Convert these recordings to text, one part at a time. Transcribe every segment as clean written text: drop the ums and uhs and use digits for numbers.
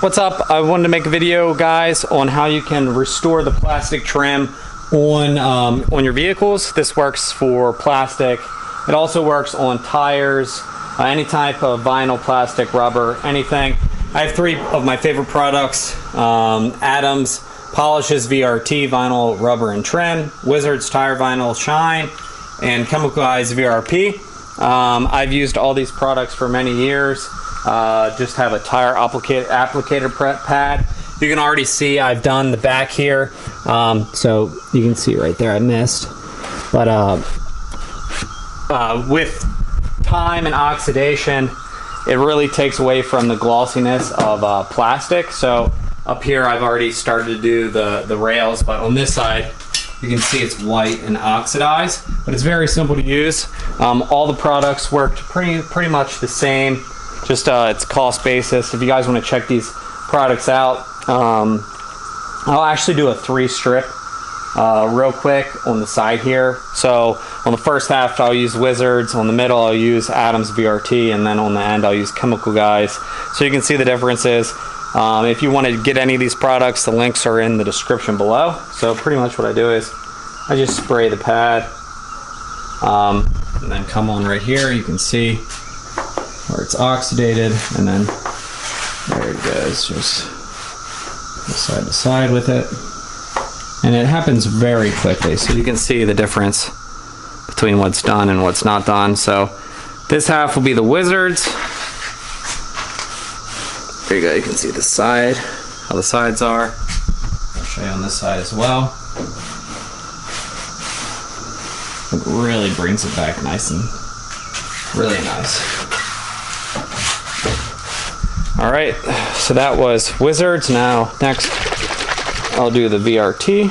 What's up? I wanted to make a video, guys, on how you can restore the plastic trim on your vehicles. This works for plastic. It also works on tires, any type of vinyl, plastic, rubber, anything. I have three of my favorite products: Adams VRT vinyl, rubber, and trim, Wizards tire vinyl shine, and Guys VRP. I've used all these products for many years. Just have a tire applicator pad. You can already see I've done the back here, so you can see right there I missed, but with time and oxidation, it really takes away from the glossiness of plastic. So up here I've already started to do the rails, but on this side you can see it's white and oxidized, but it's very simple to use. All the products worked pretty much the same, just it's cost basis. If you guys want to check these products out, I'll actually do a 3-strip real quick on the side here. So on the first half I'll use Wizards, on the middle I'll use Adams VRT, and then on the end I'll use Chemical Guys. So you can see the differences. If you want to get any of these products, the links are in the description below. So pretty much what I do is I just spray the pad, and then come on right here. You can see where it's oxidated, and then there it goes, just side to side with it. And it happens very quickly, so you can see the difference between what's done and what's not done. So this half will be the Wizards. There you go, you can see the side, how the sides are. I'll show you on this side as well. It really brings it back nice and really nice. All right, so that was Wizards. Now next I'll do the VRT.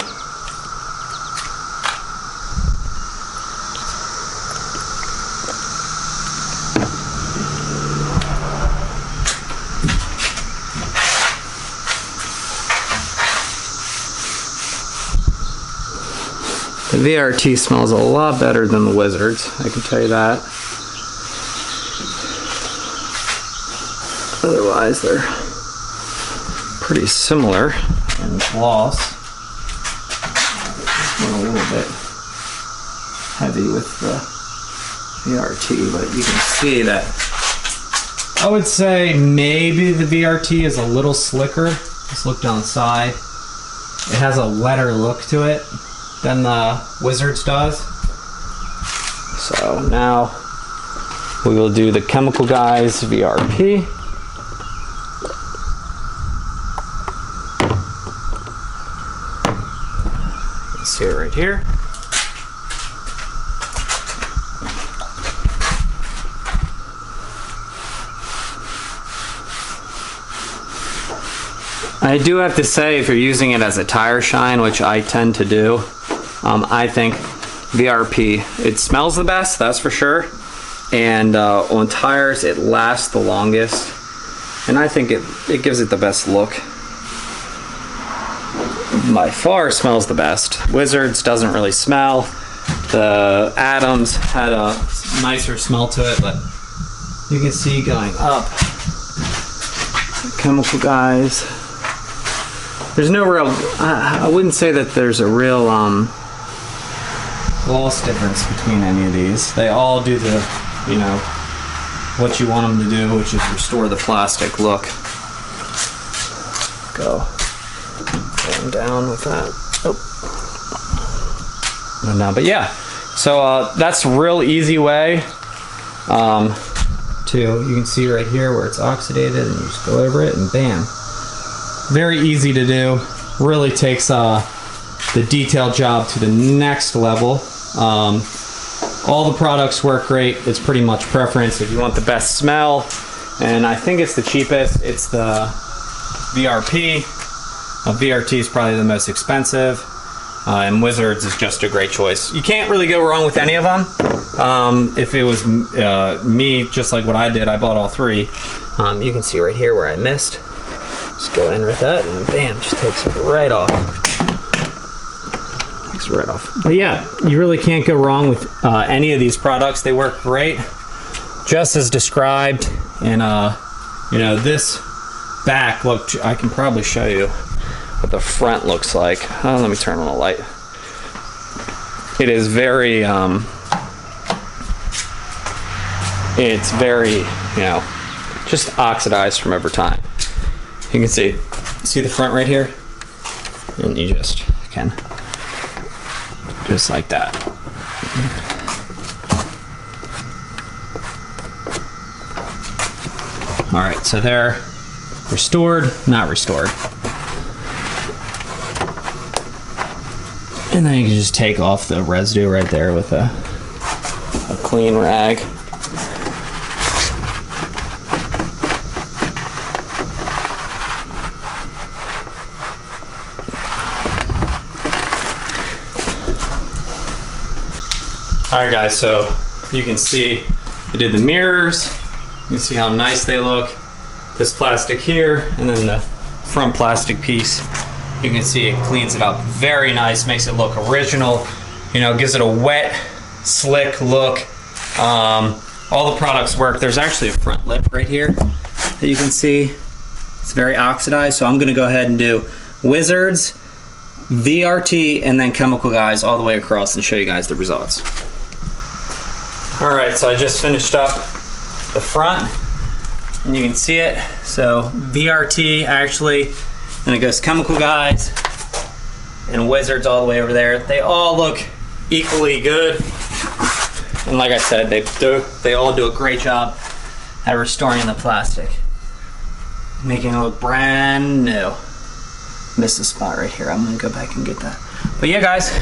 The VRT smells a lot better than the Wizards, I can tell you that. Otherwise, they're pretty similar in gloss. Went a little bit heavy with the VRT, but you can see that I would say maybe the VRT is a little slicker. Just look down the side. It has a wetter look to it than the Wizards does. So now we will do the Chemical Guys VRP. See it right here. I do have to say, if you're using it as a tire shine, which I tend to do, I think VRP, it smells the best, that's for sure, and on tires it lasts the longest, and I think it gives it the best look. By far smells the best. Wizards doesn't really smell. The Adams had a nicer smell to it, but you can see going up. Chemical Guys. There's no real, I wouldn't say that there's a real gloss difference between any of these. They all do the, you know, what you want them to do, which is restore the plastic look. Go. Down with that. Oh. No, but yeah. So that's a real easy way you can see right here where it's oxidated, and you just go over it and bam. Very easy to do. Really takes the detail job to the next level. All the products work great. It's pretty much preference. If you want the best smell, and I think it's the cheapest, it's the VRP. VRT is probably the most expensive, and Wizards is just a great choice. You can't really go wrong with any of them. If it was me, just like what I did, I bought all three. You can see right here where I missed. Just go in with that, and bam, just takes it right off. Takes it right off. But yeah, you really can't go wrong with any of these products. They work great, just as described. And you know, this back, look, I can probably show you what the front looks like. Let me turn on the light. It is very, it's very, you know, just oxidized from over time. You can see the front right here? And you just can, just like that. All right, so they're restored, not restored. And then you can just take off the residue right there with a clean rag. All right, guys, so you can see I did the mirrors. You can see how nice they look. This plastic here, and then the front plastic piece. You can see it cleans it up very nice, makes it look original. You know, gives it a wet, slick look. All the products work. There's actually a front lip right here that you can see. It's very oxidized, so I'm gonna go ahead and do Wizards, VRT, and then Chemical Guys all the way across and show you guys the results. All right, so I just finished up the front, and you can see it. So VRT actually, and it goes Chemical Guys and Wizards all the way over there. They all look equally good, and like I said, they all do a great job at restoring the plastic, making it look brand new. Missed a spot right here. I'm gonna go back and get that. But yeah, guys,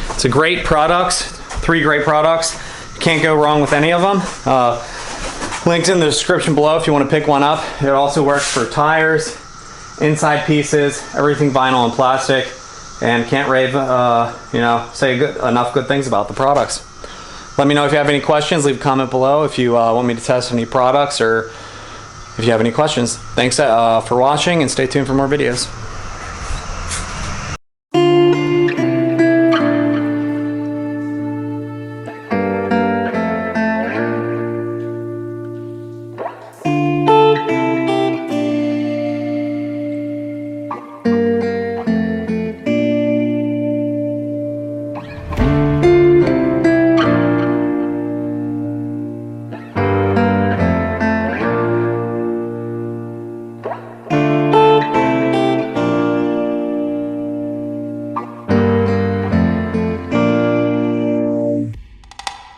it's a great product. 3 great products. You can't go wrong with any of them. Linked in the description below if you want to pick one up. It also works for tires, inside pieces, everything vinyl and plastic, and can't rave, you know, say enough good things about the products. Let me know if you have any questions. Leave a comment below if you want me to test any products or if you have any questions. Thanks for watching, and stay tuned for more videos.